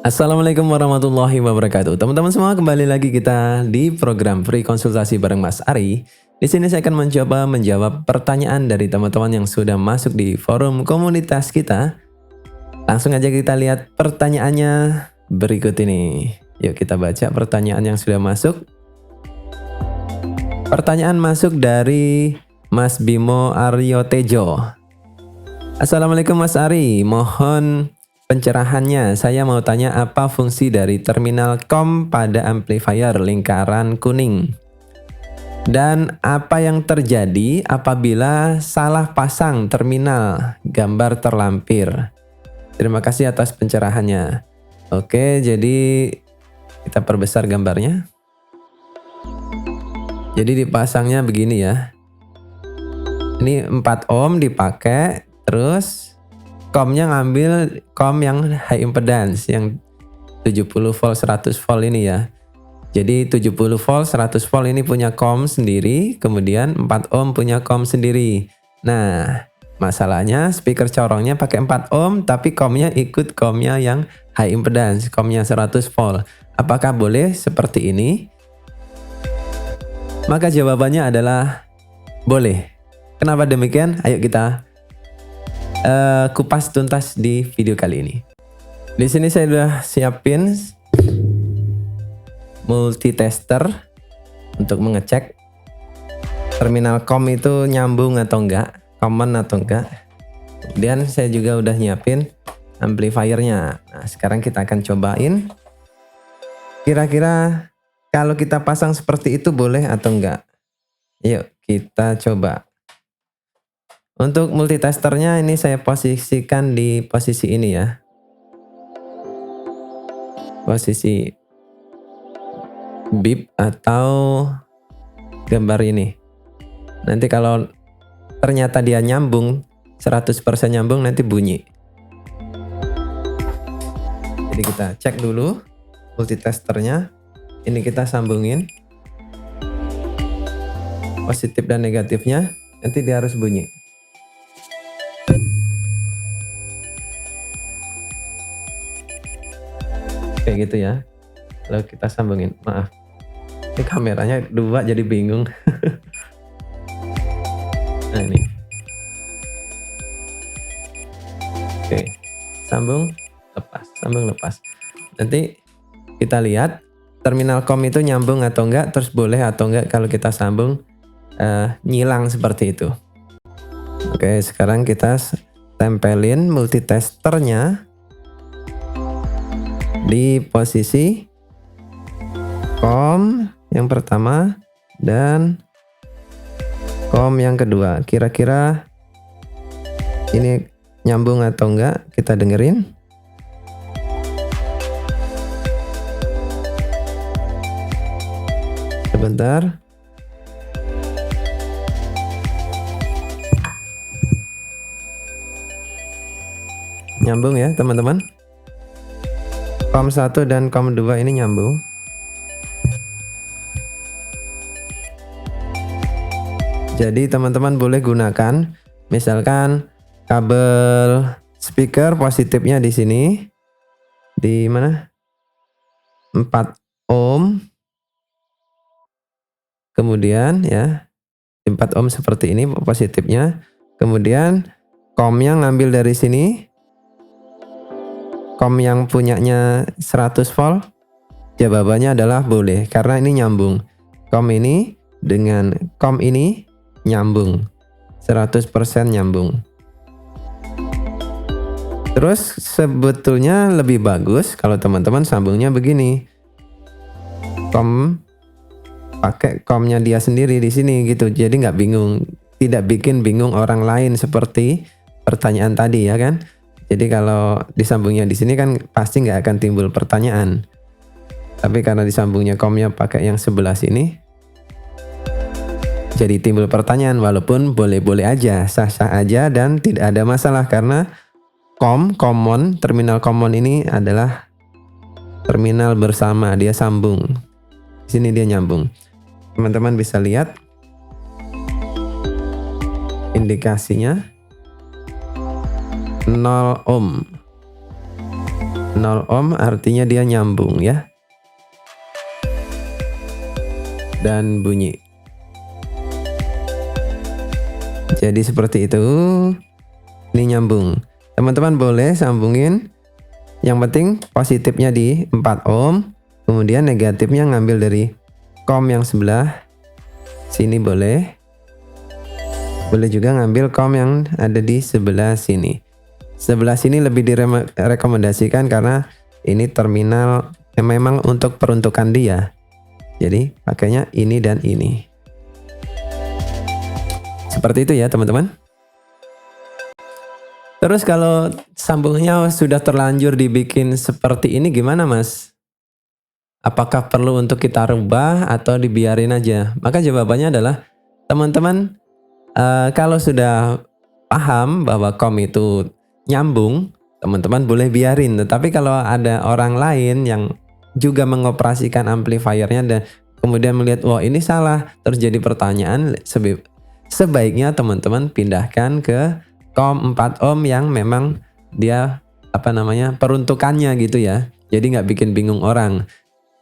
Assalamualaikum warahmatullahi wabarakatuh. Teman-teman semua, kembali lagi kita di program free konsultasi bareng Mas Ari. Di sini saya akan mencoba menjawab pertanyaan dari teman-teman yang sudah masuk di forum komunitas kita. Langsung aja kita lihat pertanyaannya berikut ini. Yuk kita baca pertanyaan yang sudah masuk. Pertanyaan masuk dari Mas Bimo Aryo Tejo. Assalamualaikum Mas Ari, mohon pencerahannya. Saya mau tanya apa fungsi dari terminal COM pada amplifier lingkaran kuning. Dan apa yang terjadi apabila salah pasang terminal gambar terlampir. Terima kasih atas pencerahannya. Oke, jadi kita perbesar gambarnya. Jadi dipasangnya begini ya. Ini 4 ohm dipakai, terus COM-nya ngambil COM yang high impedance yang 70 volt 100 volt ini ya. Jadi 70 volt 100 volt ini punya COM sendiri, kemudian 4 ohm punya COM sendiri. Nah, masalahnya speaker corongnya pakai 4 ohm tapi COM-nya ikut COM-nya yang high impedance, COM-nya 100 volt. Apakah boleh seperti ini? Maka jawabannya adalah boleh. Kenapa demikian? Ayo kita kupas tuntas di video kali ini. Di sini saya sudah siapin multitester untuk mengecek terminal COM itu nyambung atau enggak, common atau enggak. Kemudian saya juga udah nyiapin amplifiernya. Nah, sekarang kita akan cobain. Kira-kira kalau kita pasang seperti itu boleh atau enggak? Yuk kita coba. Untuk multitesternya ini saya posisikan di posisi ini ya. Posisi bip atau gambar ini. Nanti kalau ternyata dia nyambung, 100% nyambung, nanti bunyi. Jadi kita cek dulu multitesternya. Ini kita sambungin. Positif dan negatifnya, nanti dia harus bunyi. Kayak gitu ya. Lalu kita sambungin. Maaf, ini kameranya dua jadi bingung. Nah ini. Oke, sambung lepas, sambung lepas. Nanti kita lihat terminal COM itu nyambung atau enggak, terus boleh atau enggak kalau kita sambung nyilang seperti itu. Oke, sekarang kita tempelin multitesternya di posisi COM yang pertama dan COM yang kedua. Kira-kira ini nyambung atau enggak, kita dengerin. Sebentar. Nyambung ya teman-teman. COM 1 dan COM 2 ini nyambung. Jadi teman-teman boleh gunakan misalkan kabel speaker positifnya di sini. Di mana? 4 ohm. Kemudian ya, 4 ohm seperti ini positifnya. Kemudian COM-nya ngambil dari sini. COM yang punyanya 100 volt. Jawabannya adalah boleh karena ini nyambung. COM ini dengan COM ini nyambung. 100% nyambung. Terus sebetulnya lebih bagus kalau teman-teman sambungnya begini. COM pakai COM-nya dia sendiri di sini gitu. Jadi nggak bingung, tidak bikin bingung orang lain seperti pertanyaan tadi ya kan. Jadi kalau disambungnya di sini kan pasti nggak akan timbul pertanyaan. Tapi karena disambungnya COM-nya pakai yang sebelah sini, jadi timbul pertanyaan walaupun boleh-boleh aja, sah-sah aja dan tidak ada masalah karena common, terminal common ini adalah terminal bersama, dia sambung. Di sini dia nyambung. Teman-teman bisa lihat indikasinya 0 ohm. 0 ohm artinya dia nyambung ya. Dan bunyi. Jadi seperti itu. Ini nyambung. Teman-teman boleh sambungin. Yang penting positifnya di 4 ohm. Kemudian negatifnya ngambil dari kom yang sebelah sini boleh. Boleh juga ngambil kom yang ada di sebelah sini. Sebelah sini lebih direkomendasikan karena ini terminal yang memang untuk peruntukan dia. Jadi pakainya ini dan ini. Seperti itu ya teman-teman. Terus kalau sambungnya sudah terlanjur dibikin seperti ini gimana mas? Apakah perlu untuk kita rubah atau dibiarin aja? Maka jawabannya adalah teman-teman kalau sudah paham bahwa kom itu nyambung, teman-teman boleh biarin. Tetapi kalau ada orang lain yang juga mengoperasikan amplifiernya dan kemudian melihat, wah ini salah, terus jadi pertanyaan, sebaiknya teman-teman pindahkan ke kom 4 ohm yang memang dia peruntukannya gitu ya. Jadi nggak bikin bingung orang.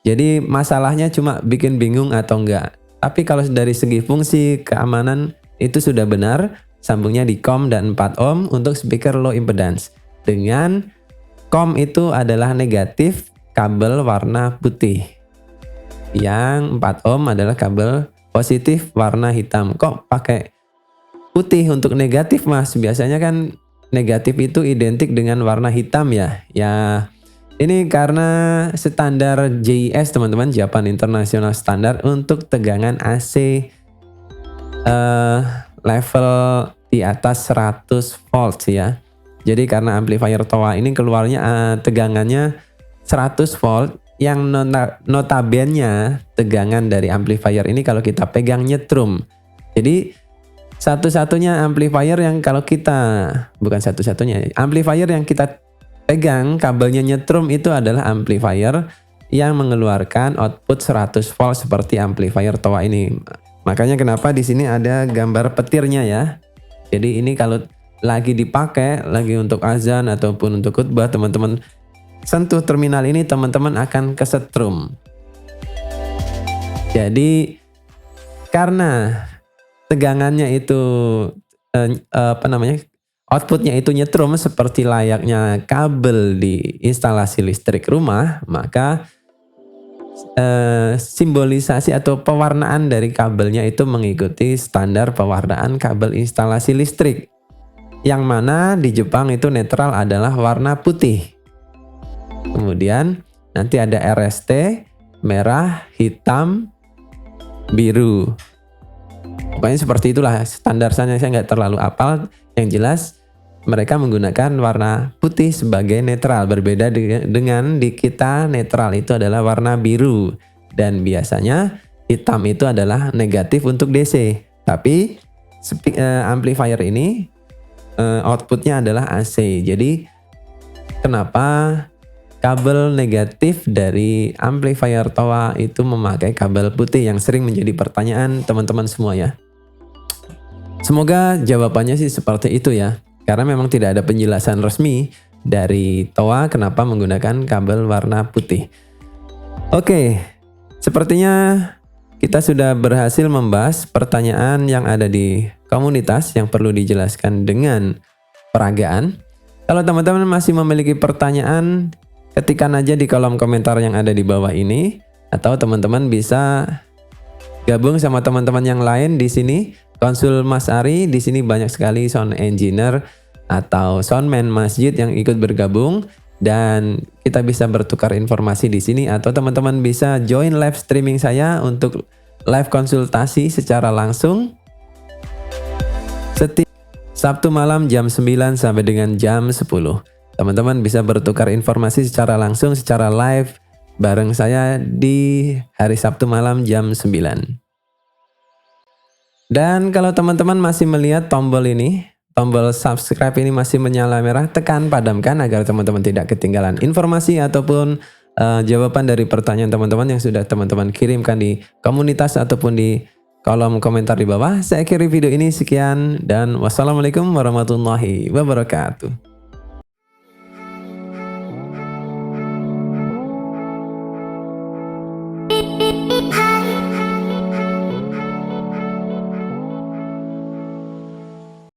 Jadi masalahnya cuma bikin bingung atau enggak. Tapi kalau dari segi fungsi keamanan itu sudah benar, sambungnya di kom dan 4 ohm untuk speaker low impedance. Dengan kom itu adalah negatif kabel warna putih. Yang 4 ohm adalah kabel positif warna hitam. Kok pakai putih untuk negatif mas? Biasanya kan negatif itu identik dengan warna hitam ya. Ya ini karena standar JIS teman-teman, Japan International Standard untuk tegangan AC level di atas 100 volts ya. Jadi karena amplifier TOA ini keluarnya tegangannya 100 volt yang notabene tegangan dari amplifier ini kalau kita pegang nyetrum. Jadi satu-satunya amplifier yang kalau kita, bukan satu-satunya, amplifier yang kita pegang kabelnya nyetrum itu adalah amplifier yang mengeluarkan output 100 volt seperti amplifier TOA ini. Makanya kenapa di sini ada gambar petirnya ya. Jadi ini kalau lagi dipakai, lagi untuk azan ataupun untuk khutbah, teman-teman sentuh terminal ini, teman-teman akan kesetrum. Jadi karena tegangannya itu outputnya itu nyetrum seperti layaknya kabel di instalasi listrik rumah, maka simbolisasi atau pewarnaan dari kabelnya itu mengikuti standar pewarnaan kabel instalasi listrik. Yang mana di Jepang itu netral adalah warna putih. Kemudian nanti ada RST, merah, hitam, biru. Pokoknya seperti itulah standarnya, saya nggak terlalu hafal. Yang jelas mereka menggunakan warna putih sebagai netral. Berbeda dengan di kita netral itu adalah warna biru. Dan biasanya hitam itu adalah negatif untuk DC. Tapi amplifier ini outputnya adalah AC. Jadi kenapa kabel negatif dari amplifier TOA itu memakai kabel putih, yang sering menjadi pertanyaan teman-teman semua ya. Semoga jawabannya sih seperti itu ya. Karena memang tidak ada penjelasan resmi dari TOA kenapa menggunakan kabel warna putih. Oke, sepertinya kita sudah berhasil membahas pertanyaan yang ada di komunitas yang perlu dijelaskan dengan peragaan. Kalau teman-teman masih memiliki pertanyaan, ketikkan aja di kolom komentar yang ada di bawah ini, atau teman-teman bisa gabung sama teman-teman yang lain di sini. Konsul Mas Ari, di sini banyak sekali sound engineer atau soundman masjid yang ikut bergabung, dan kita bisa bertukar informasi di sini, atau teman-teman bisa join live streaming saya untuk live konsultasi secara langsung setiap Sabtu malam jam 9 sampai dengan jam 10. Teman-teman bisa bertukar informasi secara langsung, secara live bareng saya di hari Sabtu malam jam 9. Dan kalau teman-teman masih melihat tombol ini, tombol subscribe ini masih menyala merah, tekan padamkan agar teman-teman tidak ketinggalan informasi ataupun jawaban dari pertanyaan teman-teman yang sudah teman-teman kirimkan di komunitas ataupun di kolom komentar di bawah. Saya akhiri video ini, sekian dan wassalamualaikum warahmatullahi wabarakatuh.